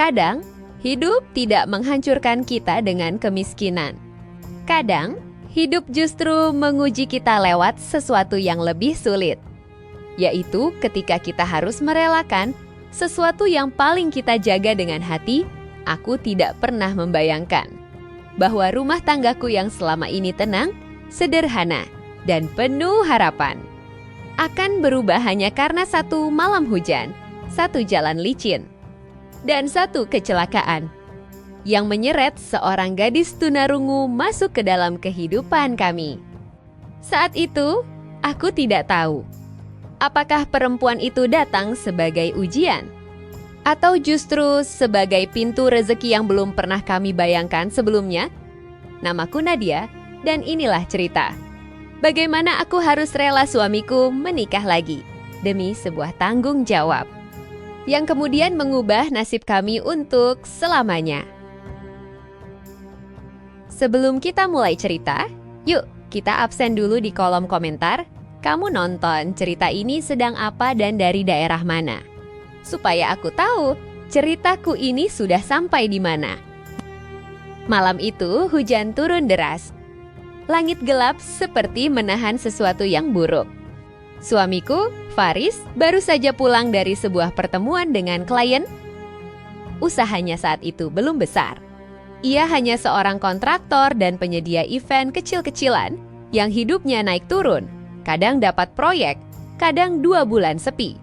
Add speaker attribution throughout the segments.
Speaker 1: Kadang, hidup tidak menghancurkan kita dengan kemiskinan. Kadang, hidup justru menguji kita lewat sesuatu yang lebih sulit, yaitu ketika kita harus merelakan sesuatu yang paling kita jaga dengan hati. Aku tidak pernah membayangkan bahwa rumah tanggaku yang selama ini tenang, sederhana, dan penuh harapan akan berubah hanya karena satu malam hujan, satu jalan licin, dan satu kecelakaan yang menyeret seorang gadis tunarungu masuk ke dalam kehidupan kami. Saat itu, aku tidak tahu apakah perempuan itu datang sebagai ujian atau justru sebagai pintu rezeki yang belum pernah kami bayangkan sebelumnya. Namaku Nadia, dan inilah cerita bagaimana aku harus rela suamiku menikah lagi demi sebuah tanggung jawab yang kemudian mengubah nasib kami untuk selamanya. Sebelum kita mulai cerita, yuk kita absen dulu di kolom komentar. Kamu nonton cerita ini sedang apa dan dari daerah mana? Supaya aku tahu ceritaku ini sudah sampai di mana. Malam itu hujan turun deras. Langit gelap seperti menahan sesuatu yang buruk. Suamiku, Faris, baru saja pulang dari sebuah pertemuan dengan klien. Usahanya saat itu belum besar. Ia hanya seorang kontraktor dan penyedia event kecil-kecilan yang hidupnya naik turun. Kadang dapat proyek, kadang 2 bulan sepi.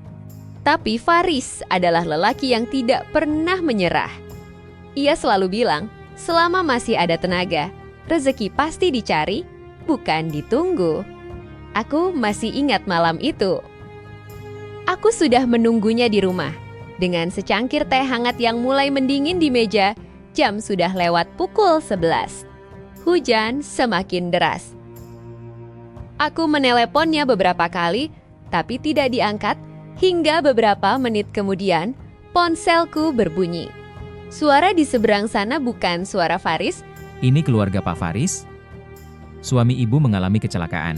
Speaker 1: Tapi Faris adalah lelaki yang tidak pernah menyerah. Ia selalu bilang, selama masih ada tenaga, rezeki pasti dicari, bukan ditunggu. Aku masih ingat malam itu. Aku sudah menunggunya di rumah. Dengan secangkir teh hangat yang mulai mendingin di meja, jam sudah lewat pukul 11. Hujan semakin deras. Aku meneleponnya beberapa kali, tapi tidak diangkat, hingga beberapa menit kemudian, ponselku berbunyi. Suara di seberang sana bukan suara Faris.
Speaker 2: Ini keluarga Pak Faris. Suami ibu mengalami kecelakaan.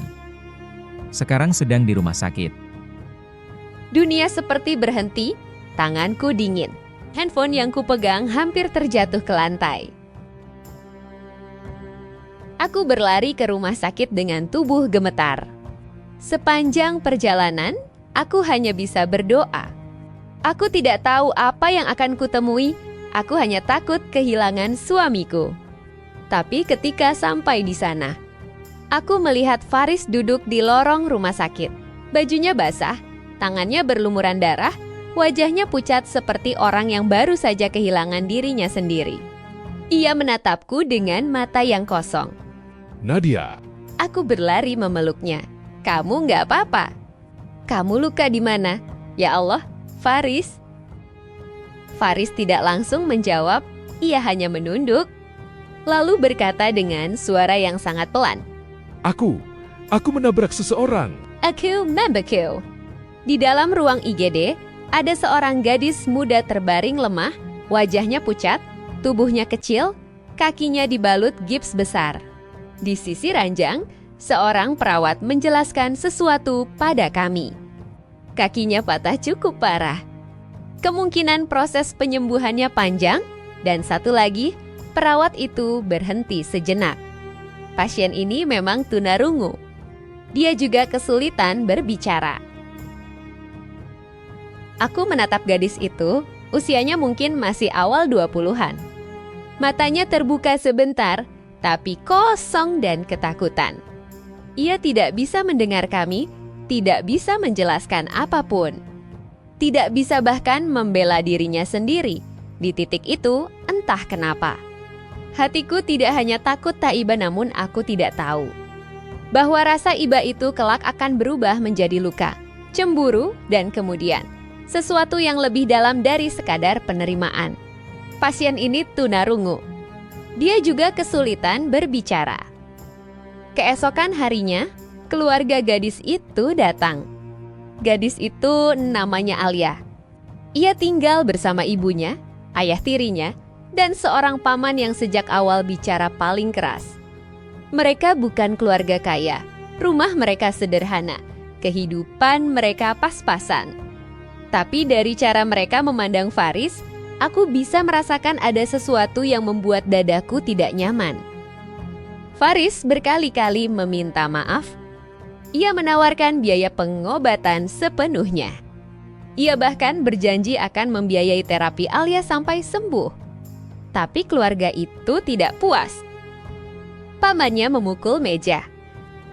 Speaker 2: Sekarang sedang di rumah sakit.
Speaker 1: Dunia seperti berhenti, tanganku dingin. Handphone yang kupegang hampir terjatuh ke lantai. Aku berlari ke rumah sakit dengan tubuh gemetar. Sepanjang perjalanan, aku hanya bisa berdoa. Aku tidak tahu apa yang akan kutemui, aku hanya takut kehilangan suamiku. Tapi ketika sampai di sana, aku melihat Faris duduk di lorong rumah sakit. Bajunya basah, tangannya berlumuran darah, wajahnya pucat seperti orang yang baru saja kehilangan dirinya sendiri. Ia menatapku dengan mata yang kosong.
Speaker 3: Nadia.
Speaker 1: Aku berlari memeluknya. Kamu nggak apa-apa? Kamu luka di mana? Ya Allah, Faris. Faris tidak langsung menjawab, ia hanya menunduk. Lalu berkata dengan suara yang sangat pelan.
Speaker 3: Aku menabrak seseorang.
Speaker 1: Aku membeku. Di dalam ruang IGD, ada seorang gadis muda terbaring lemah, wajahnya pucat, tubuhnya kecil, kakinya dibalut gips besar. Di sisi ranjang, seorang perawat menjelaskan sesuatu pada kami. Kakinya patah cukup parah. Kemungkinan proses penyembuhannya panjang, dan satu lagi, perawat itu berhenti sejenak. Pasien ini memang tunarungu. Dia juga kesulitan berbicara. Aku menatap gadis itu, usianya mungkin masih awal 20-an. Matanya terbuka sebentar, tapi kosong dan ketakutan. Ia tidak bisa mendengar kami, tidak bisa menjelaskan apapun. Tidak bisa bahkan membela dirinya sendiri. Di titik itu, entah kenapa. Hatiku tidak hanya takut tak iba, namun aku tidak tahu bahwa rasa iba itu kelak akan berubah menjadi luka, cemburu, dan kemudian sesuatu yang lebih dalam dari sekadar penerimaan. Pasien ini tunarungu. Dia juga kesulitan berbicara. Keesokan harinya, keluarga gadis itu datang. Gadis itu namanya Alia. Ia tinggal bersama ibunya, ayah tirinya, dan seorang paman yang sejak awal bicara paling keras. Mereka bukan keluarga kaya, rumah mereka sederhana, kehidupan mereka pas-pasan. Tapi dari cara mereka memandang Faris, Aku bisa merasakan ada sesuatu yang membuat dadaku tidak nyaman. Faris berkali-kali meminta maaf. Ia menawarkan biaya pengobatan sepenuhnya. Ia bahkan berjanji akan membiayai terapi Alia sampai sembuh. Tapi keluarga itu tidak puas. Pamannya memukul meja.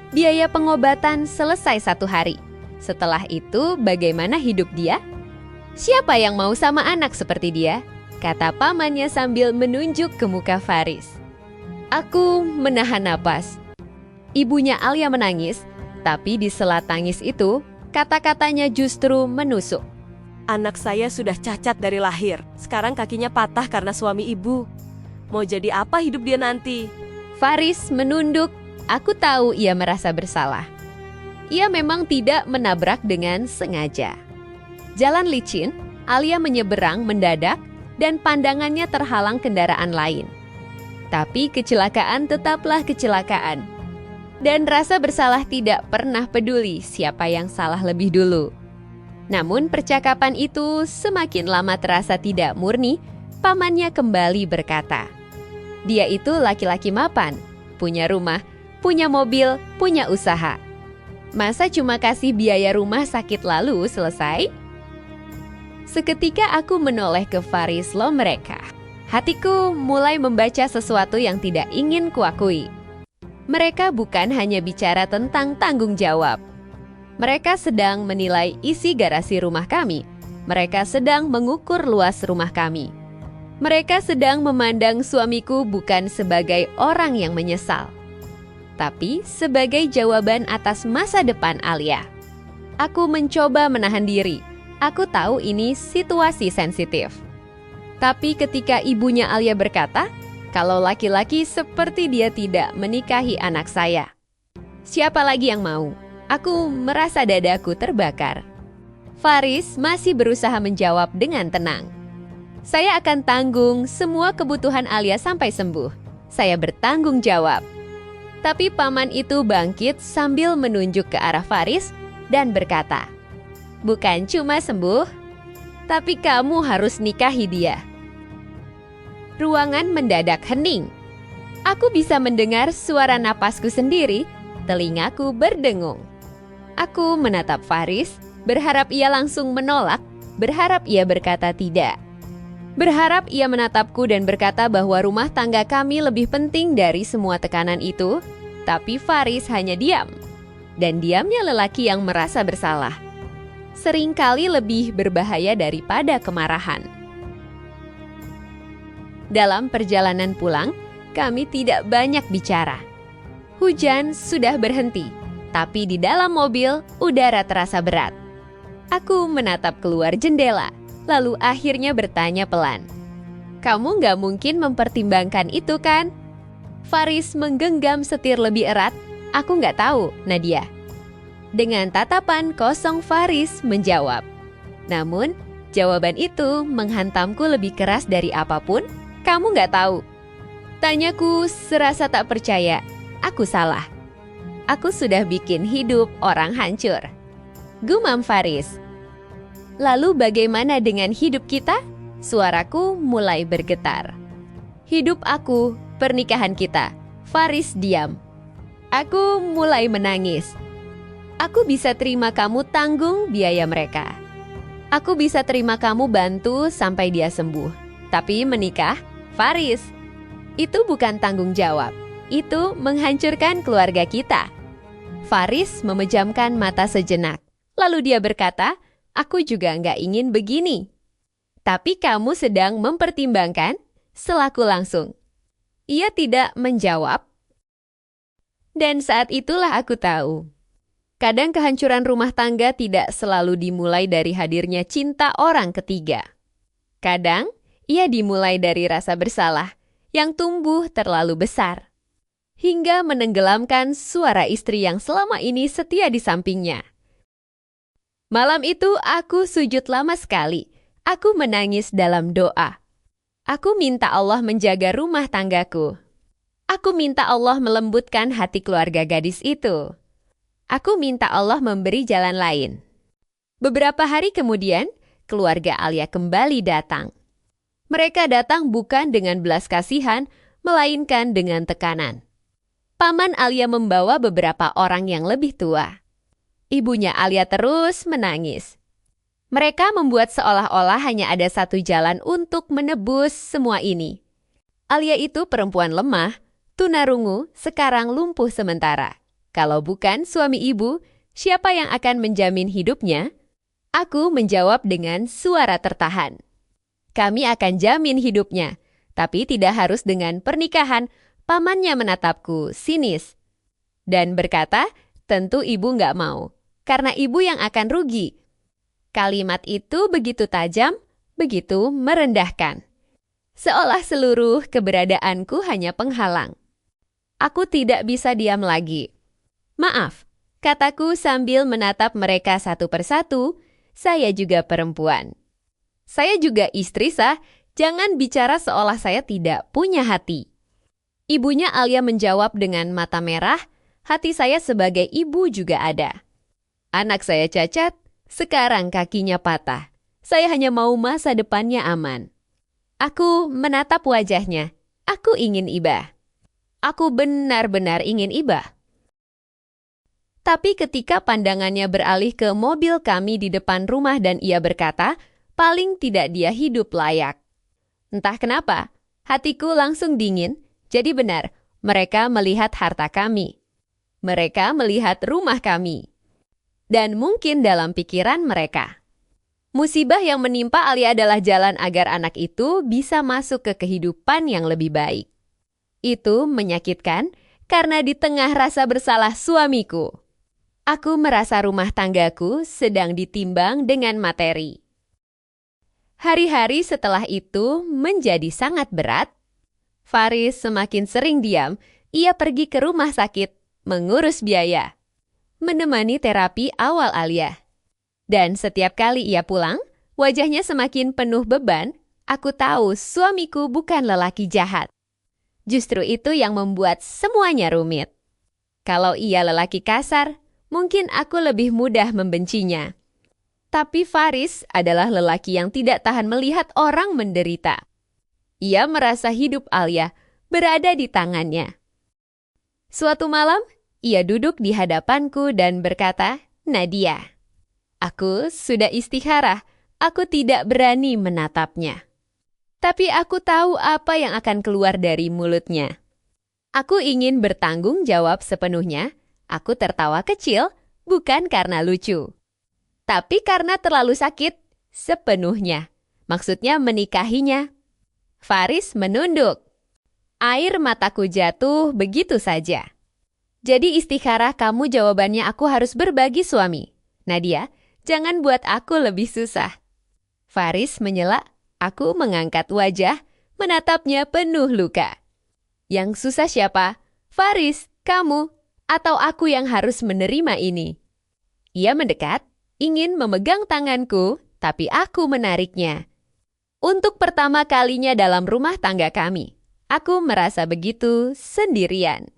Speaker 1: Biaya pengobatan selesai 1 hari. Setelah itu, bagaimana hidup dia? Siapa yang mau sama anak seperti dia? Kata pamannya sambil menunjuk ke muka Faris. Aku menahan napas. Ibunya Alia menangis, tapi di sela tangis itu, kata-katanya justru menusuk.
Speaker 4: Anak saya sudah cacat dari lahir. Sekarang kakinya patah karena suami ibu. Mau jadi apa hidup dia nanti?
Speaker 1: Faris menunduk. Aku tahu ia merasa bersalah. Ia memang tidak menabrak dengan sengaja. Jalan licin, Alia menyeberang mendadak dan pandangannya terhalang kendaraan lain. Tapi kecelakaan tetaplah kecelakaan. Dan rasa bersalah tidak pernah peduli siapa yang salah lebih dulu. Namun percakapan itu semakin lama terasa tidak murni. Pamannya kembali berkata, dia itu laki-laki mapan, punya rumah, punya mobil, punya usaha. Masa cuma kasih biaya rumah sakit lalu selesai? Seketika aku menoleh ke Faris lo mereka. Hatiku mulai membaca sesuatu yang tidak ingin kuakui. Mereka bukan hanya bicara tentang tanggung jawab. Mereka sedang menilai isi garasi rumah kami. Mereka sedang mengukur luas rumah kami. Mereka sedang memandang suamiku bukan sebagai orang yang menyesal, tapi sebagai jawaban atas masa depan Alia. Aku mencoba menahan diri. Aku tahu ini situasi sensitif. Tapi ketika ibunya Alia berkata, kalau laki-laki seperti dia tidak menikahi anak saya, siapa lagi yang mau? Aku merasa dadaku terbakar. Faris masih berusaha menjawab dengan tenang. Saya akan tanggung semua kebutuhan Alia sampai sembuh. Saya bertanggung jawab. Tapi paman itu bangkit sambil menunjuk ke arah Faris dan berkata, bukan cuma sembuh, tapi kamu harus nikahi dia. Ruangan mendadak hening. Aku bisa mendengar suara napasku sendiri, telingaku berdengung. Aku menatap Faris, berharap ia langsung menolak, berharap ia berkata tidak. Berharap ia menatapku dan berkata bahwa rumah tangga kami lebih penting dari semua tekanan itu, tapi Faris hanya diam. Dan diamnya lelaki yang merasa bersalah seringkali lebih berbahaya daripada kemarahan. Dalam perjalanan pulang, kami tidak banyak bicara. Hujan sudah berhenti, tapi di dalam mobil udara terasa berat. Aku menatap keluar jendela, lalu akhirnya bertanya pelan, kamu nggak mungkin mempertimbangkan itu kan? Faris menggenggam setir lebih erat. Aku nggak tahu, Nadia. Dengan tatapan kosong Faris menjawab. Namun, jawaban itu menghantamku lebih keras dari apapun. Kamu nggak tahu. Tanyaku serasa tak percaya. Aku salah. Aku sudah bikin hidup orang hancur. Gumam Faris. Lalu bagaimana dengan hidup kita? Suaraku mulai bergetar. Hidup aku, pernikahan kita. Faris diam. Aku mulai menangis. Aku bisa terima kamu tanggung biaya mereka. Aku bisa terima kamu bantu sampai dia sembuh. Tapi menikah, Faris, itu bukan tanggung jawab. Itu menghancurkan keluarga kita. Faris memejamkan mata sejenak. Lalu dia berkata, aku juga nggak ingin begini. Tapi kamu sedang mempertimbangkan? Selaku langsung. Ia tidak menjawab. Dan saat itulah aku tahu. Kadang kehancuran rumah tangga tidak selalu dimulai dari hadirnya cinta orang ketiga. Kadang, ia dimulai dari rasa bersalah yang tumbuh terlalu besar, hingga menenggelamkan suara istri yang selama ini setia di sampingnya. Malam itu aku sujud lama sekali. Aku menangis dalam doa. Aku minta Allah menjaga rumah tanggaku. Aku minta Allah melembutkan hati keluarga gadis itu. Aku minta Allah memberi jalan lain. Beberapa hari kemudian, keluarga Alia kembali datang. Mereka datang bukan dengan belas kasihan, melainkan dengan tekanan. Paman Alia membawa beberapa orang yang lebih tua. Ibunya Alia terus menangis. Mereka membuat seolah-olah hanya ada satu jalan untuk menebus semua ini. Alia itu perempuan lemah, tunarungu, sekarang lumpuh sementara. Kalau bukan suami ibu, siapa yang akan menjamin hidupnya? Aku menjawab dengan suara tertahan. Kami akan jamin hidupnya, tapi tidak harus dengan pernikahan. Pamannya menatapku sinis dan berkata, tentu ibu nggak mau, karena ibu yang akan rugi. Kalimat itu begitu tajam, begitu merendahkan. Seolah seluruh keberadaanku hanya penghalang. Aku tidak bisa diam lagi. Maaf, kataku sambil menatap mereka satu persatu, saya juga perempuan. Saya juga istri sah, jangan bicara seolah saya tidak punya hati. Ibunya Alia menjawab dengan mata merah, hati saya sebagai ibu juga ada. Anak saya cacat, sekarang kakinya patah. Saya hanya mau masa depannya aman. Aku menatap wajahnya. Aku ingin iba. Aku benar-benar ingin iba. Tapi ketika pandangannya beralih ke mobil kami di depan rumah dan ia berkata, paling tidak dia hidup layak. Entah kenapa, hatiku langsung dingin. Jadi benar, mereka melihat harta kami. Mereka melihat rumah kami. Dan mungkin dalam pikiran mereka, musibah yang menimpa Alia adalah jalan agar anak itu bisa masuk ke kehidupan yang lebih baik. Itu menyakitkan karena di tengah rasa bersalah suamiku, aku merasa rumah tanggaku sedang ditimbang dengan materi. Hari-hari setelah itu menjadi sangat berat. Faris semakin sering diam, ia pergi ke rumah sakit, mengurus biaya, menemani terapi awal Alia. Dan setiap kali ia pulang, wajahnya semakin penuh beban. Aku tahu suamiku bukan lelaki jahat. Justru itu yang membuat semuanya rumit. Kalau ia lelaki kasar, mungkin aku lebih mudah membencinya. Tapi Faris adalah lelaki yang tidak tahan melihat orang menderita. Ia merasa hidup Alia berada di tangannya. Suatu malam, ia duduk di hadapanku dan berkata, Nadia, aku sudah istikharah, aku tidak berani menatapnya. Tapi aku tahu apa yang akan keluar dari mulutnya. Aku ingin bertanggung jawab sepenuhnya. Aku tertawa kecil, bukan karena lucu. Tapi karena terlalu sakit, sepenuhnya. Maksudnya menikahinya. Faris menunduk. Air mataku jatuh begitu saja. Jadi istikharah kamu jawabannya aku harus berbagi suami. Nadia, jangan buat aku lebih susah. Faris menyela, aku mengangkat wajah, menatapnya penuh luka. Yang susah siapa? Faris, kamu, atau aku yang harus menerima ini? Ia mendekat, ingin memegang tanganku, tapi aku menariknya. Untuk pertama kalinya dalam rumah tangga kami, aku merasa begitu sendirian.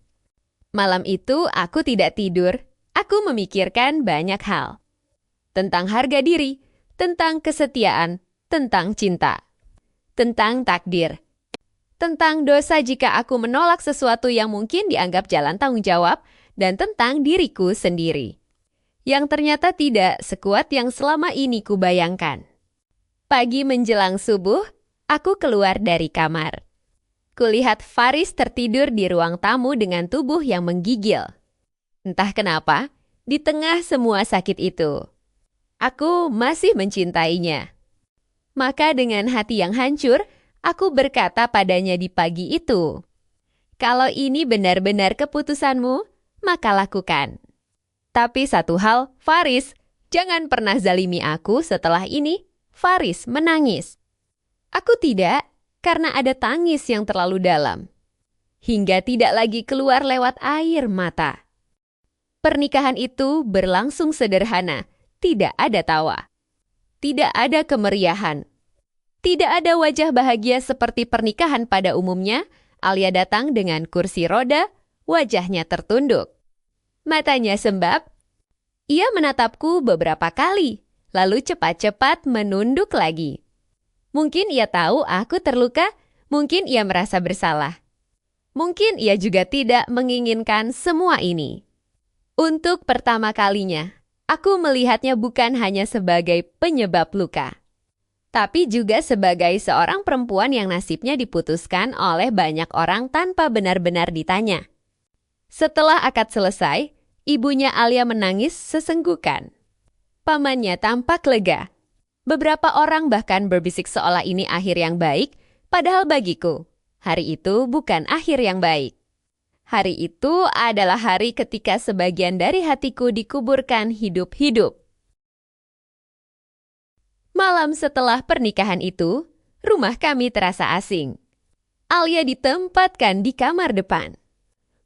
Speaker 1: Malam itu aku tidak tidur, aku memikirkan banyak hal. Tentang harga diri, tentang kesetiaan, tentang cinta, tentang takdir, tentang dosa jika aku menolak sesuatu yang mungkin dianggap jalan tanggung jawab, dan tentang diriku sendiri, yang ternyata tidak sekuat yang selama ini kubayangkan. Pagi menjelang subuh, aku keluar dari kamar. Kulihat Faris tertidur di ruang tamu dengan tubuh yang menggigil. Entah kenapa, di tengah semua sakit itu, aku masih mencintainya. Maka dengan hati yang hancur, aku berkata padanya di pagi itu, kalau ini benar-benar keputusanmu, maka lakukan. Tapi satu hal, Faris, jangan pernah zalimi aku setelah ini. Faris menangis. Aku tidak, karena ada tangis yang terlalu dalam. Hingga tidak lagi keluar lewat air mata. Pernikahan itu berlangsung sederhana, tidak ada tawa. Tidak ada kemeriahan. Tidak ada wajah bahagia seperti pernikahan pada umumnya. Alia datang dengan kursi roda, wajahnya tertunduk. Matanya sembab. Ia menatapku beberapa kali, lalu cepat-cepat menunduk lagi. Mungkin ia tahu aku terluka, mungkin ia merasa bersalah. Mungkin ia juga tidak menginginkan semua ini. Untuk pertama kalinya, aku melihatnya bukan hanya sebagai penyebab luka, tapi juga sebagai seorang perempuan yang nasibnya diputuskan oleh banyak orang tanpa benar-benar ditanya. Setelah akad selesai, ibunya Alia menangis sesenggukan. Pamannya tampak lega. Beberapa orang bahkan berbisik seolah ini akhir yang baik, padahal bagiku, hari itu bukan akhir yang baik. Hari itu adalah hari ketika sebagian dari hatiku dikuburkan hidup-hidup. Malam setelah pernikahan itu, rumah kami terasa asing. Alia ditempatkan di kamar depan.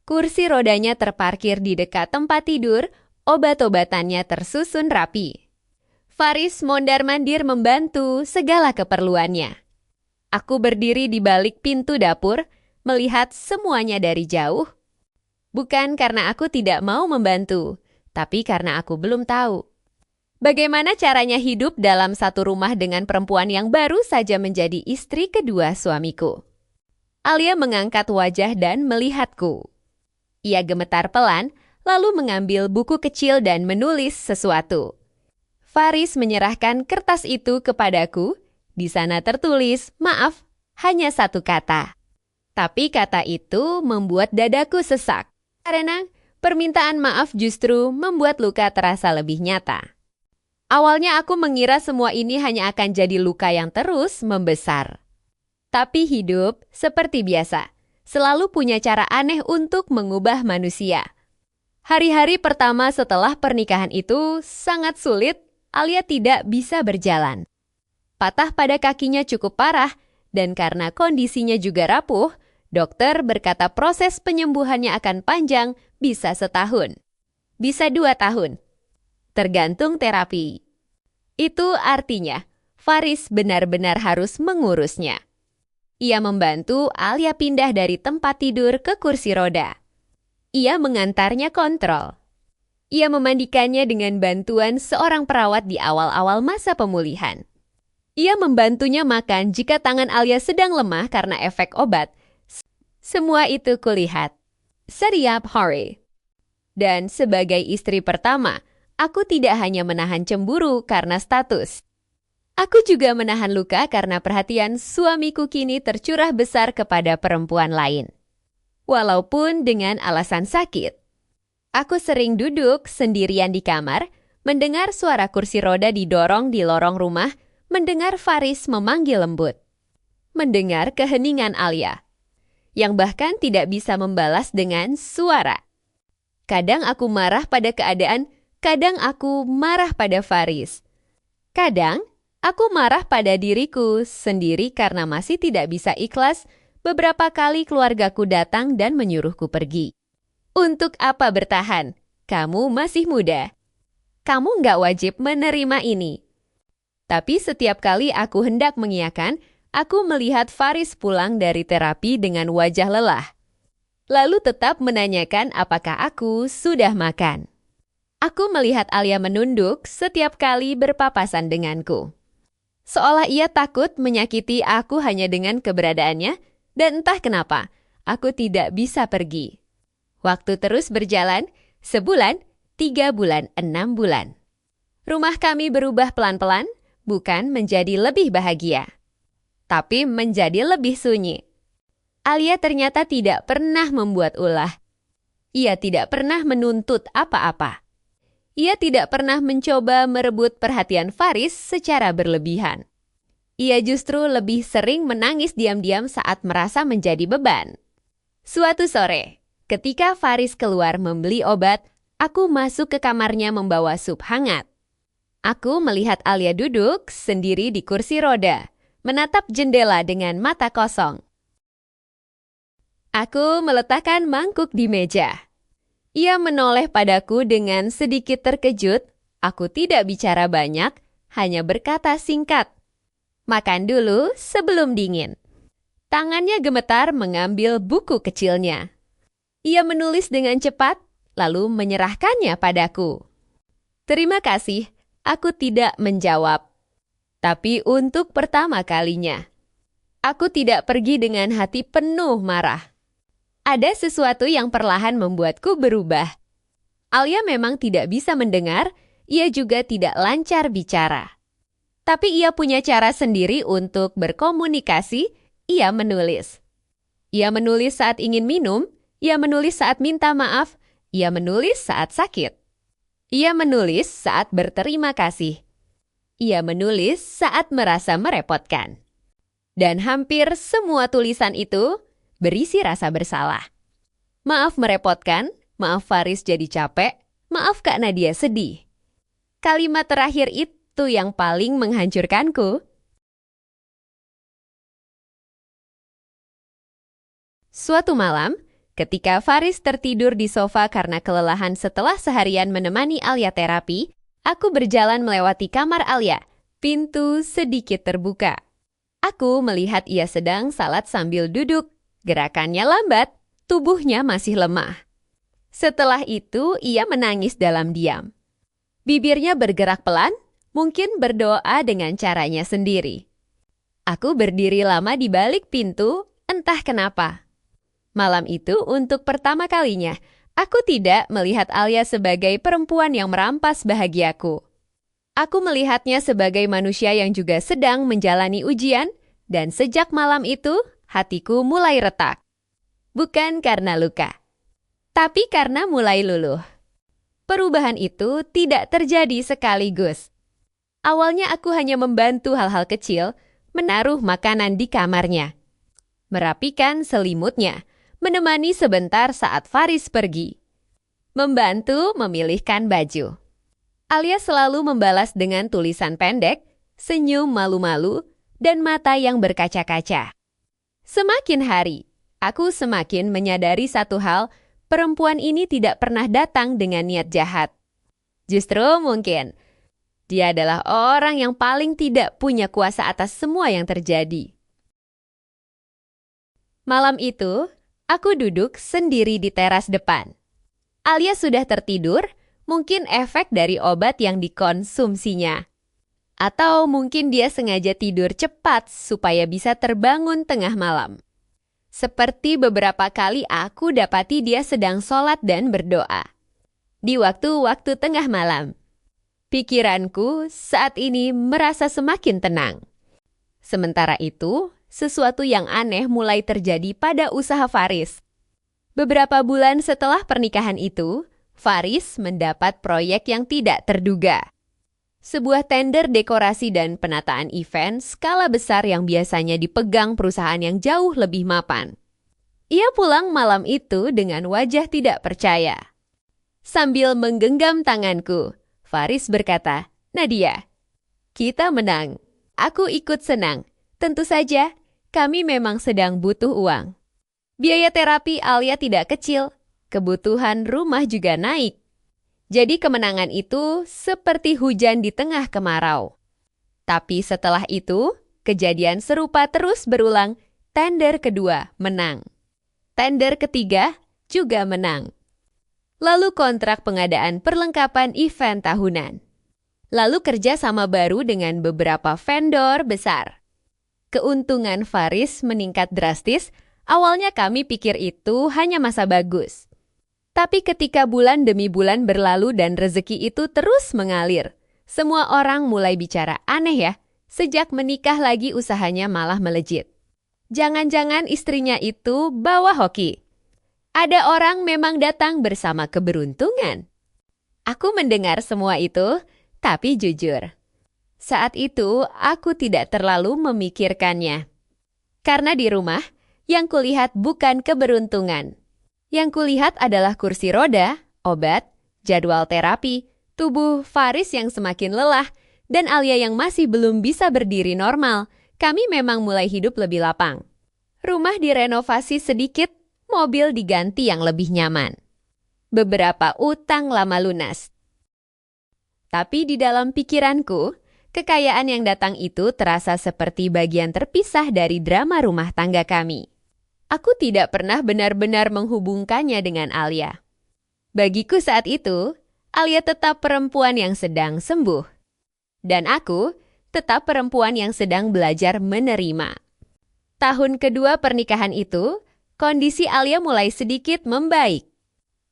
Speaker 1: Kursi rodanya terparkir di dekat tempat tidur, obat-obatannya tersusun rapi. Faris mondar-mandir membantu segala keperluannya. Aku berdiri di balik pintu dapur, melihat semuanya dari jauh. Bukan karena aku tidak mau membantu, tapi karena aku belum tahu bagaimana caranya hidup dalam satu rumah dengan perempuan yang baru saja menjadi istri kedua suamiku. Alia mengangkat wajah dan melihatku. Ia gemetar pelan, lalu mengambil buku kecil dan menulis sesuatu. Faris menyerahkan kertas itu kepadaku. Di sana tertulis, "Maaf, hanya satu kata." Tapi kata itu membuat dadaku sesak, karena permintaan maaf justru membuat luka terasa lebih nyata. Awalnya aku mengira semua ini hanya akan jadi luka yang terus membesar. Tapi hidup, seperti biasa, selalu punya cara aneh untuk mengubah manusia. Hari-hari pertama setelah pernikahan itu sangat sulit. Alia tidak bisa berjalan. Patah pada kakinya cukup parah, dan karena kondisinya juga rapuh, dokter berkata proses penyembuhannya akan panjang, bisa setahun. Bisa 2 tahun. Tergantung terapi. Itu artinya, Faris benar-benar harus mengurusnya. Ia membantu Alia pindah dari tempat tidur ke kursi roda. Ia mengantarnya kontrol. Ia memandikannya dengan bantuan seorang perawat di awal-awal masa pemulihan. Ia membantunya makan jika tangan Alia sedang lemah karena efek obat. Semua itu kulihat. Setiap hari. Dan sebagai istri pertama, aku tidak hanya menahan cemburu karena status. Aku juga menahan luka karena perhatian suamiku kini tercurah besar kepada perempuan lain. Walaupun dengan alasan sakit. Aku sering duduk sendirian di kamar, mendengar suara kursi roda didorong di lorong rumah, mendengar Faris memanggil lembut. Mendengar keheningan Alia, yang bahkan tidak bisa membalas dengan suara. Kadang aku marah pada keadaan, kadang aku marah pada Faris. Kadang, aku marah pada diriku sendiri karena masih tidak bisa ikhlas. Beberapa kali keluargaku datang dan menyuruhku pergi. Untuk apa bertahan? Kamu masih muda. Kamu nggak wajib menerima ini. Tapi setiap kali aku hendak mengiyakan, aku melihat Faris pulang dari terapi dengan wajah lelah. Lalu tetap menanyakan apakah aku sudah makan. Aku melihat Alia menunduk setiap kali berpapasan denganku. Seolah ia takut menyakiti aku hanya dengan keberadaannya, dan entah kenapa, aku tidak bisa pergi. Waktu terus berjalan, sebulan, 3 bulan, 6 bulan. Rumah kami berubah pelan-pelan, bukan menjadi lebih bahagia, tapi menjadi lebih sunyi. Alia ternyata tidak pernah membuat ulah. Ia tidak pernah menuntut apa-apa. Ia tidak pernah mencoba merebut perhatian Faris secara berlebihan. Ia justru lebih sering menangis diam-diam saat merasa menjadi beban. Suatu sore, ketika Faris keluar membeli obat, aku masuk ke kamarnya membawa sup hangat. Aku melihat Alia duduk sendiri di kursi roda, menatap jendela dengan mata kosong. Aku meletakkan mangkuk di meja. Ia menoleh padaku dengan sedikit terkejut. Aku tidak bicara banyak, hanya berkata singkat. Makan dulu sebelum dingin. Tangannya gemetar mengambil buku kecilnya. Ia menulis dengan cepat, lalu menyerahkannya padaku. Terima kasih, aku tidak menjawab. Tapi untuk pertama kalinya, aku tidak pergi dengan hati penuh marah. Ada sesuatu yang perlahan membuatku berubah. Alia memang tidak bisa mendengar, ia juga tidak lancar bicara. Tapi ia punya cara sendiri untuk berkomunikasi, ia menulis. Ia menulis saat ingin minum, ia menulis saat minta maaf, ia menulis saat sakit. Ia menulis saat berterima kasih. Ia menulis saat merasa merepotkan. Dan hampir semua tulisan itu berisi rasa bersalah. Maaf merepotkan, maaf Faris jadi capek, maaf Kak Nadia sedih. Kalimat terakhir itu yang paling menghancurkanku. Suatu malam, ketika Faris tertidur di sofa karena kelelahan setelah seharian menemani Alia terapi, aku berjalan melewati kamar Alia. Pintu sedikit terbuka. Aku melihat ia sedang salat sambil duduk. Gerakannya lambat, tubuhnya masih lemah. Setelah itu, ia menangis dalam diam. Bibirnya bergerak pelan, mungkin berdoa dengan caranya sendiri. Aku berdiri lama di balik pintu, entah kenapa. Malam itu, untuk pertama kalinya, aku tidak melihat Alia sebagai perempuan yang merampas bahagiaku. Aku melihatnya sebagai manusia yang juga sedang menjalani ujian, dan sejak malam itu, hatiku mulai retak. Bukan karena luka, tapi karena mulai luluh. Perubahan itu tidak terjadi sekaligus. Awalnya aku hanya membantu hal-hal kecil, menaruh makanan di kamarnya, merapikan selimutnya, menemani sebentar saat Faris pergi, membantu memilihkan baju. Alia selalu membalas dengan tulisan pendek, senyum malu-malu, dan mata yang berkaca-kaca. Semakin hari, aku semakin menyadari satu hal, perempuan ini tidak pernah datang dengan niat jahat. Justru mungkin, dia adalah orang yang paling tidak punya kuasa atas semua yang terjadi. Malam itu, aku duduk sendiri di teras depan. Alia sudah tertidur, mungkin efek dari obat yang dikonsumsinya. Atau mungkin dia sengaja tidur cepat supaya bisa terbangun tengah malam. Seperti beberapa kali aku dapati dia sedang sholat dan berdoa. Di waktu-waktu tengah malam. Pikiranku saat ini merasa semakin tenang. Sementara itu, sesuatu yang aneh mulai terjadi pada usaha Faris. Beberapa bulan setelah pernikahan itu, Faris mendapat proyek yang tidak terduga. Sebuah tender dekorasi dan penataan event skala besar yang biasanya dipegang perusahaan yang jauh lebih mapan. Ia pulang malam itu dengan wajah tidak percaya. Sambil menggenggam tanganku, Faris berkata, "Nadia, kita menang. Aku ikut senang. Tentu saja, kami memang sedang butuh uang. Biaya terapi Alia tidak kecil. Kebutuhan rumah juga naik. Jadi kemenangan itu seperti hujan di tengah kemarau. Tapi setelah itu, kejadian serupa terus berulang. Tender kedua menang. Tender ketiga juga menang. Lalu kontrak pengadaan perlengkapan event tahunan. Lalu kerja sama baru dengan beberapa vendor besar. Keuntungan Faris meningkat drastis. Awalnya kami pikir itu hanya masa bagus. Tapi ketika bulan demi bulan berlalu dan rezeki itu terus mengalir, semua orang mulai bicara, aneh ya, sejak menikah lagi usahanya malah melejit. Jangan-jangan istrinya itu bawa hoki. Ada orang memang datang bersama keberuntungan. Aku mendengar semua itu, tapi jujur, saat itu aku tidak terlalu memikirkannya. Karena di rumah, yang kulihat bukan keberuntungan. Yang kulihat adalah kursi roda, obat, jadwal terapi, tubuh Faris yang semakin lelah, dan Alia yang masih belum bisa berdiri normal. Kami memang mulai hidup lebih lapang. Rumah direnovasi sedikit, mobil diganti yang lebih nyaman. Beberapa utang lama lunas. Tapi di dalam pikiranku, kekayaan yang datang itu terasa seperti bagian terpisah dari drama rumah tangga kami. Aku tidak pernah benar-benar menghubungkannya dengan Alia. Bagiku saat itu, Alia tetap perempuan yang sedang sembuh. Dan aku tetap perempuan yang sedang belajar menerima. Tahun kedua pernikahan itu, kondisi Alia mulai sedikit membaik.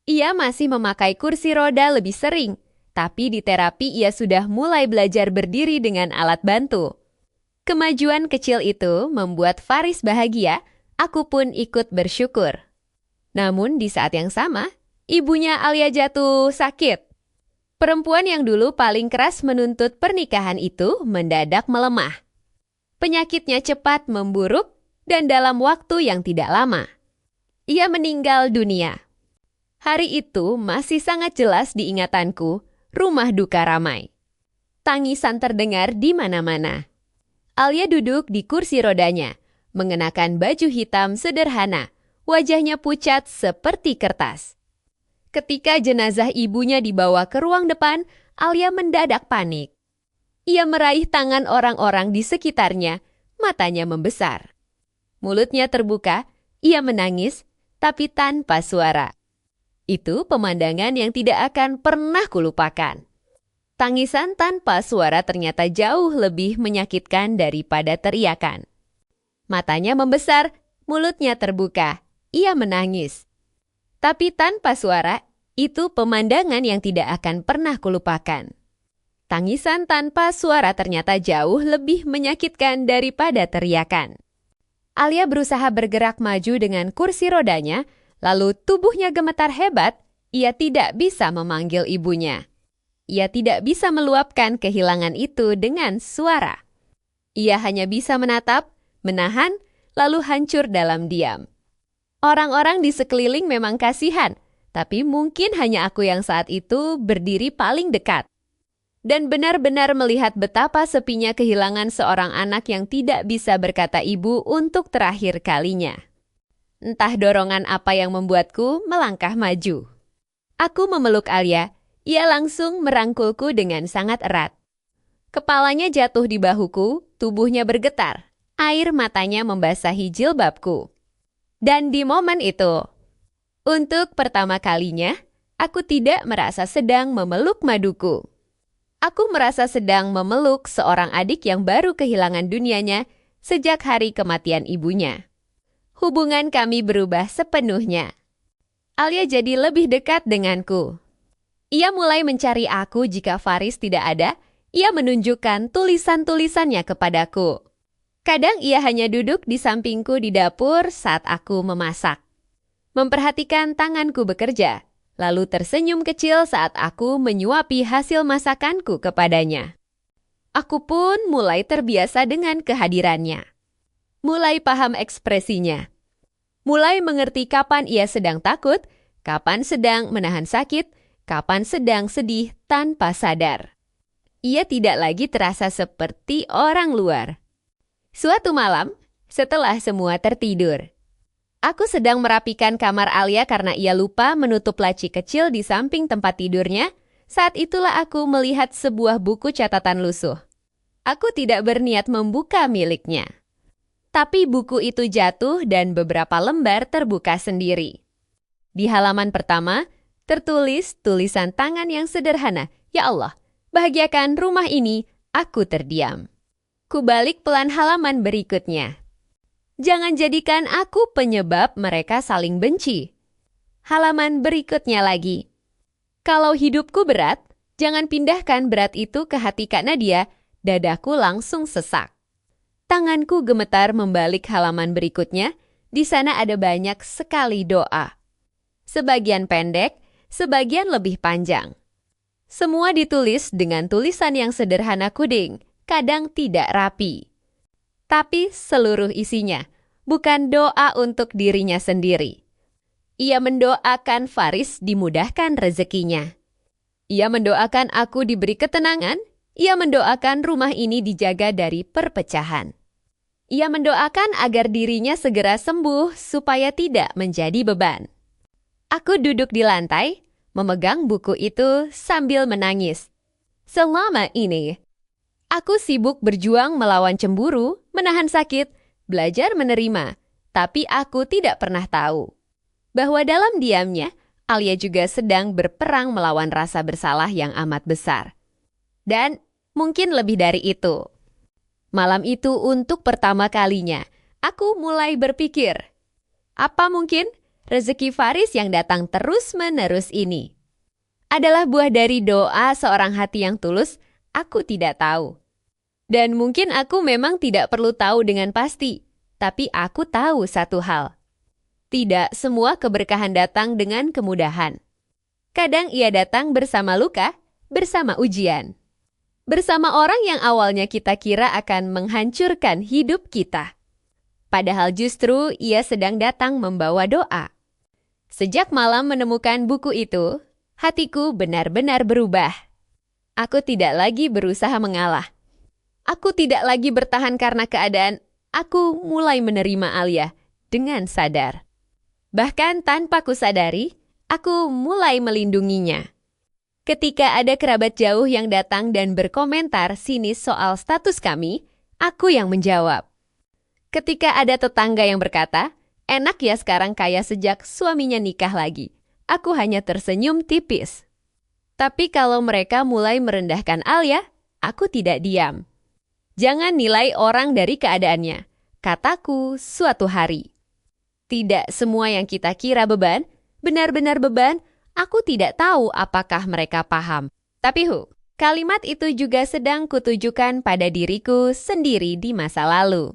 Speaker 1: Ia masih memakai kursi roda lebih sering, tapi di terapi ia sudah mulai belajar berdiri dengan alat bantu. Kemajuan kecil itu membuat Faris bahagia, aku pun ikut bersyukur. Namun di saat yang sama, ibunya Alia jatuh sakit. Perempuan yang dulu paling keras menuntut pernikahan itu mendadak melemah. Penyakitnya cepat memburuk dan dalam waktu yang tidak lama, ia meninggal dunia. Hari itu masih sangat jelas di ingatanku, rumah duka ramai. Tangisan terdengar di mana-mana. Alia duduk di kursi rodanya, mengenakan baju hitam sederhana, wajahnya pucat seperti kertas. Ketika jenazah ibunya dibawa ke ruang depan, Alia mendadak panik. Ia meraih tangan orang-orang di sekitarnya, matanya membesar. Mulutnya terbuka, ia menangis, tapi tanpa suara. Itu pemandangan yang tidak akan pernah kulupakan. Tangisan tanpa suara ternyata jauh lebih menyakitkan daripada teriakan. Matanya membesar, mulutnya terbuka, ia menangis. Tapi tanpa suara, itu pemandangan yang tidak akan pernah kulupakan. Tangisan tanpa suara ternyata jauh lebih menyakitkan daripada teriakan. Alia berusaha bergerak maju dengan kursi rodanya, lalu tubuhnya gemetar hebat, ia tidak bisa memanggil ibunya. Ia tidak bisa meluapkan kehilangan itu dengan suara. Ia hanya bisa menatap, menahan, lalu hancur dalam diam. Orang-orang di sekeliling memang kasihan, tapi mungkin hanya aku yang saat itu berdiri paling dekat. Dan benar-benar melihat betapa sepinya kehilangan seorang anak yang tidak bisa berkata ibu untuk terakhir kalinya. Entah dorongan apa yang membuatku melangkah maju. Aku memeluk Alia, ia langsung merangkulku dengan sangat erat. Kepalanya jatuh di bahuku, tubuhnya bergetar, air matanya membasahi jilbabku. Dan di momen itu, untuk pertama kalinya, aku tidak merasa sedang memeluk maduku. Aku merasa sedang memeluk seorang adik yang baru kehilangan dunianya sejak hari kematian ibunya. Hubungan kami berubah sepenuhnya. Alia jadi lebih dekat denganku. Ia mulai mencari aku jika Faris tidak ada, ia menunjukkan tulisan-tulisannya kepadaku. Kadang ia hanya duduk di sampingku di dapur saat aku memasak. Memperhatikan tanganku bekerja, lalu tersenyum kecil saat aku menyuapi hasil masakanku kepadanya. Aku pun mulai terbiasa dengan kehadirannya. Mulai paham ekspresinya. Mulai mengerti kapan ia sedang takut, kapan sedang menahan sakit, kapan sedang sedih tanpa sadar. Ia tidak lagi terasa seperti orang luar. Suatu malam, setelah semua tertidur, aku sedang merapikan kamar Alia karena ia lupa menutup laci kecil di samping tempat tidurnya. Saat itulah aku melihat sebuah buku catatan lusuh. Aku tidak berniat membuka miliknya. Tapi buku itu jatuh dan beberapa lembar terbuka sendiri. Di halaman pertama, tertulis tulisan tangan yang sederhana. Ya Allah, bahagiakan rumah ini, aku terdiam. Kubalik pelan halaman berikutnya. Jangan jadikan aku penyebab mereka saling benci. Halaman berikutnya lagi. Kalau hidupku berat, jangan pindahkan berat itu ke hati Kak Nadia, dadaku langsung sesak. Tanganku gemetar membalik halaman berikutnya, di sana ada banyak sekali doa. Sebagian pendek, sebagian lebih panjang. Semua ditulis dengan tulisan yang sederhana kuding, kadang tidak rapi. Tapi seluruh isinya bukan doa untuk dirinya sendiri. Ia mendoakan Faris dimudahkan rezekinya. Ia mendoakan aku diberi ketenangan. Ia mendoakan rumah ini dijaga dari perpecahan. Ia mendoakan agar dirinya segera sembuh supaya tidak menjadi beban. Aku duduk di lantai, memegang buku itu sambil menangis. Selama ini, aku sibuk berjuang melawan cemburu, menahan sakit, belajar menerima, tapi aku tidak pernah tahu bahwa dalam diamnya, Alia juga sedang berperang melawan rasa bersalah yang amat besar. Dan mungkin lebih dari itu. Malam itu untuk pertama kalinya, aku mulai berpikir, apa mungkin rezeki Faris yang datang terus-menerus ini adalah buah dari doa seorang hati yang tulus? Aku tidak tahu. Dan mungkin aku memang tidak perlu tahu dengan pasti, tapi aku tahu satu hal. Tidak semua keberkahan datang dengan kemudahan. Kadang ia datang bersama luka, bersama ujian. Bersama orang yang awalnya kita kira akan menghancurkan hidup kita. Padahal justru ia sedang datang membawa doa. Sejak malam menemukan buku itu, hatiku benar-benar berubah. Aku tidak lagi berusaha mengalah. Aku tidak lagi bertahan karena keadaan. Aku mulai menerima Alia dengan sadar. Bahkan tanpa kusadari, aku mulai melindunginya. Ketika ada kerabat jauh yang datang dan berkomentar sinis soal status kami, aku yang menjawab. Ketika ada tetangga yang berkata, enak ya sekarang kaya sejak suaminya nikah lagi, aku hanya tersenyum tipis. Tapi kalau mereka mulai merendahkan Alia, aku tidak diam. Jangan nilai orang dari keadaannya, kataku suatu hari. Tidak semua yang kita kira beban, benar-benar beban. Aku tidak tahu apakah mereka paham. Tapi kalimat itu juga sedang kutujukan pada diriku sendiri di masa lalu.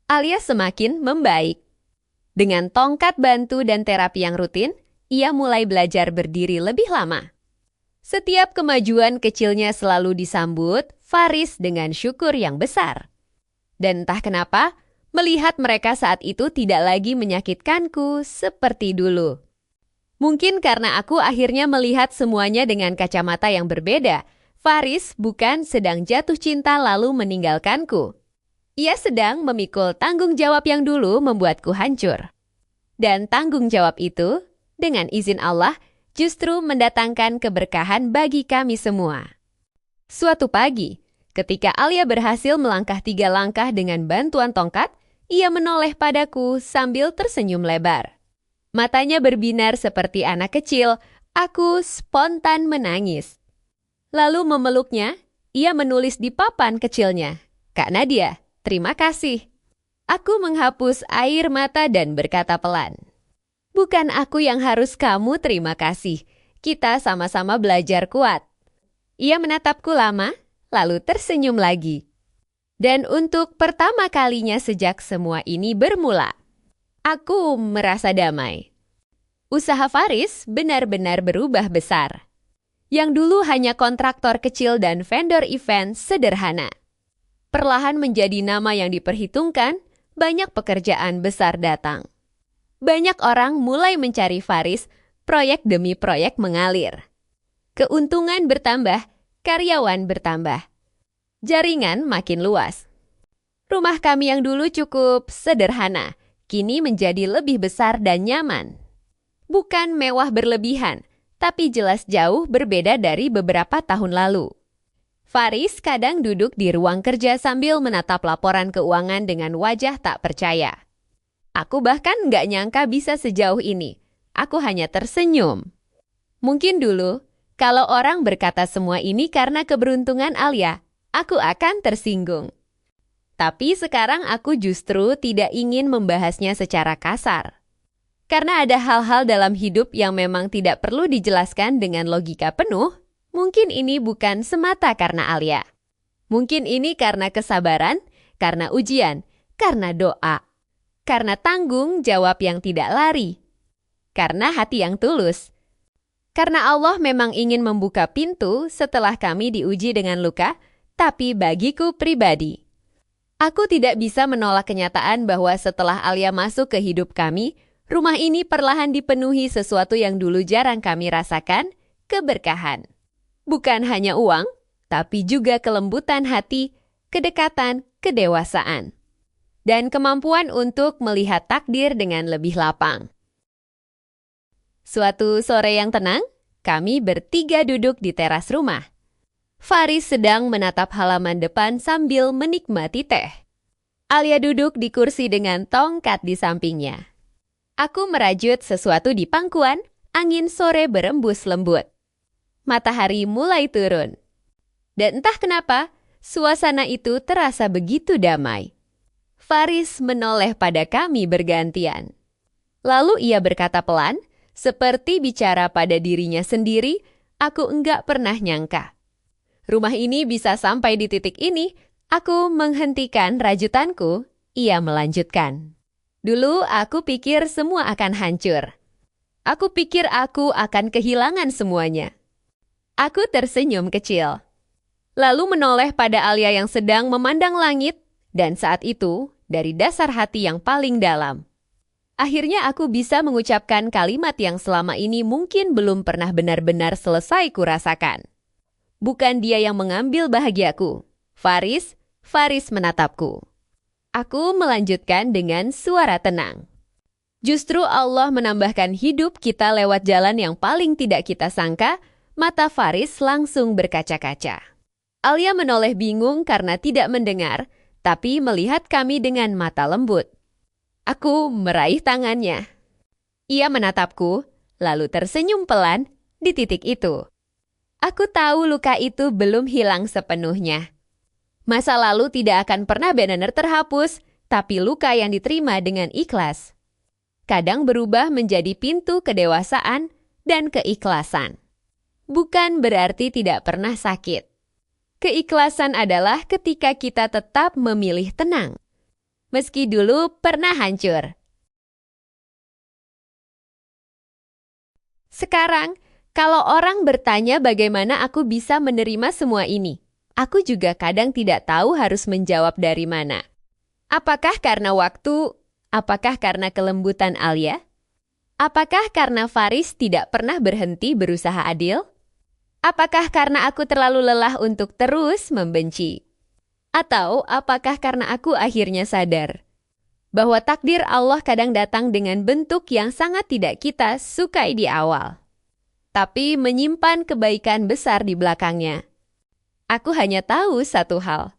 Speaker 1: Alia semakin membaik. Dengan tongkat bantu dan terapi yang rutin, ia mulai belajar berdiri lebih lama. Setiap kemajuan kecilnya selalu disambut Faris dengan syukur yang besar. Dan entah kenapa, melihat mereka saat itu tidak lagi menyakitkanku seperti dulu. Mungkin karena aku akhirnya melihat semuanya dengan kacamata yang berbeda. Faris bukan sedang jatuh cinta lalu meninggalkanku. Ia sedang memikul tanggung jawab yang dulu membuatku hancur. Dan tanggung jawab itu, dengan izin Allah, justru mendatangkan keberkahan bagi kami semua. Suatu pagi, ketika Alia berhasil melangkah 3 langkah dengan bantuan tongkat, ia menoleh padaku sambil tersenyum lebar. Matanya berbinar seperti anak kecil, aku spontan menangis. Lalu memeluknya, ia menulis di papan kecilnya, "Kak Nadia, terima kasih." Aku menghapus air mata dan berkata pelan, "Bukan aku yang harus kamu terima kasih. Kita sama-sama belajar kuat." Ia menatapku lama, lalu tersenyum lagi. Dan untuk pertama kalinya sejak semua ini bermula, aku merasa damai. Usaha Faris benar-benar berubah besar. Yang dulu hanya kontraktor kecil dan vendor event sederhana. Perlahan menjadi nama yang diperhitungkan, banyak pekerjaan besar datang. Banyak orang mulai mencari Faris, proyek demi proyek mengalir. Keuntungan bertambah, karyawan bertambah. Jaringan makin luas. Rumah kami yang dulu cukup sederhana, kini menjadi lebih besar dan nyaman. Bukan mewah berlebihan, tapi jelas jauh berbeda dari beberapa tahun lalu. Faris kadang duduk di ruang kerja sambil menatap laporan keuangan dengan wajah tak percaya. Aku bahkan nggak nyangka bisa sejauh ini. Aku hanya tersenyum. Mungkin dulu, kalau orang berkata semua ini karena keberuntungan Alia, aku akan tersinggung. Tapi sekarang aku justru tidak ingin membahasnya secara kasar. Karena ada hal-hal dalam hidup yang memang tidak perlu dijelaskan dengan logika penuh, mungkin ini bukan semata karena Alia. Mungkin ini karena kesabaran, karena ujian, karena doa, karena tanggung jawab yang tidak lari, karena hati yang tulus. Karena Allah memang ingin membuka pintu setelah kami diuji dengan luka, tapi bagiku pribadi, aku tidak bisa menolak kenyataan bahwa setelah Alia masuk ke hidup kami, rumah ini perlahan dipenuhi sesuatu yang dulu jarang kami rasakan, keberkahan. Bukan hanya uang, tapi juga kelembutan hati, kedekatan, kedewasaan, dan kemampuan untuk melihat takdir dengan lebih lapang. Suatu sore yang tenang, kami bertiga duduk di teras rumah. Faris sedang menatap halaman depan sambil menikmati teh. Alia duduk di kursi dengan tongkat di sampingnya. Aku merajut sesuatu di pangkuan, angin sore berembus lembut. Matahari mulai turun. Dan entah kenapa, suasana itu terasa begitu damai. Faris menoleh pada kami bergantian. Lalu ia berkata pelan, seperti bicara pada dirinya sendiri, aku enggak pernah nyangka. Rumah ini bisa sampai di titik ini. Aku menghentikan rajutanku, ia melanjutkan. Dulu aku pikir semua akan hancur. Aku pikir aku akan kehilangan semuanya. Aku tersenyum kecil. Lalu menoleh pada Alia yang sedang memandang langit, dan saat itu, dari dasar hati yang paling dalam. Akhirnya aku bisa mengucapkan kalimat yang selama ini mungkin belum pernah benar-benar selesai kurasakan. Bukan dia yang mengambil bahagiaku. Faris menatapku. Aku melanjutkan dengan suara tenang. Justru Allah menambahkan hidup kita lewat jalan yang paling tidak kita sangka. Mata Faris langsung berkaca-kaca. Alia menoleh bingung karena tidak mendengar, tapi melihat kami dengan mata lembut. Aku meraih tangannya. Ia menatapku, lalu tersenyum pelan di titik itu. Aku tahu luka itu belum hilang sepenuhnya. Masa lalu tidak akan pernah benar-benar terhapus, tapi luka yang diterima dengan ikhlas kadang berubah menjadi pintu kedewasaan dan keikhlasan. Bukan berarti tidak pernah sakit. Keikhlasan adalah ketika kita tetap memilih tenang, meski dulu pernah hancur. Sekarang, kalau orang bertanya bagaimana aku bisa menerima semua ini, aku juga kadang tidak tahu harus menjawab dari mana. Apakah karena waktu? Apakah karena kelembutan Alia? Apakah karena Faris tidak pernah berhenti berusaha adil? Apakah karena aku terlalu lelah untuk terus membenci? Atau apakah karena aku akhirnya sadar bahwa takdir Allah kadang datang dengan bentuk yang sangat tidak kita sukai di awal, tapi menyimpan kebaikan besar di belakangnya. Aku hanya tahu satu hal.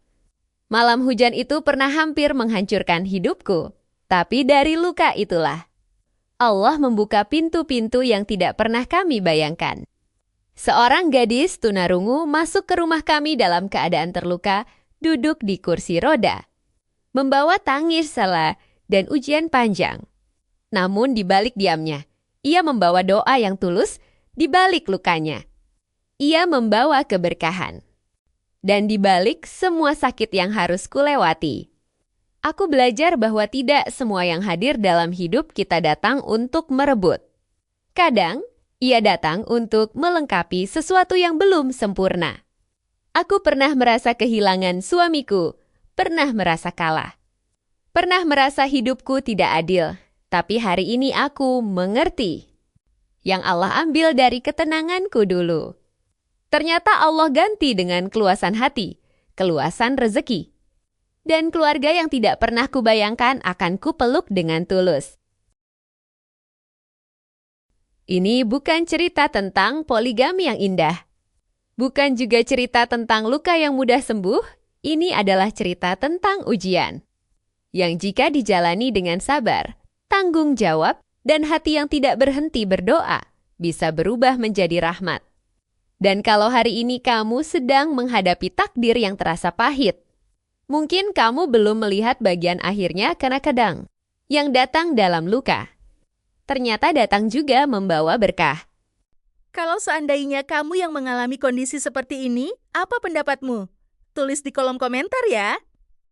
Speaker 1: Malam hujan itu pernah hampir menghancurkan hidupku, tapi dari luka itulah Allah membuka pintu-pintu yang tidak pernah kami bayangkan. Seorang gadis tunarungu masuk ke rumah kami dalam keadaan terluka, duduk di kursi roda, membawa tangis sela dan ujian panjang. Namun di balik diamnya, ia membawa doa yang tulus di balik lukanya. Ia membawa keberkahan. Dan di balik semua sakit yang harus kulewati, aku belajar bahwa tidak semua yang hadir dalam hidup kita datang untuk merebut. Kadang, ia datang untuk melengkapi sesuatu yang belum sempurna. Aku pernah merasa kehilangan suamiku, pernah merasa kalah. Pernah merasa hidupku tidak adil, tapi hari ini aku mengerti. Yang Allah ambil dari ketenanganku dulu. Ternyata Allah ganti dengan keluasan hati, keluasan rezeki. Dan keluarga yang tidak pernah kubayangkan akan kupeluk dengan tulus. Ini bukan cerita tentang poligami yang indah. Bukan juga cerita tentang luka yang mudah sembuh, ini adalah cerita tentang ujian. Yang jika dijalani dengan sabar, tanggung jawab, dan hati yang tidak berhenti berdoa, bisa berubah menjadi rahmat. Dan kalau hari ini kamu sedang menghadapi takdir yang terasa pahit, mungkin kamu belum melihat bagian akhirnya karena kadang yang datang dalam luka, ternyata datang juga membawa berkah.
Speaker 5: Kalau seandainya kamu yang mengalami kondisi seperti ini, apa pendapatmu? Tulis di kolom komentar ya.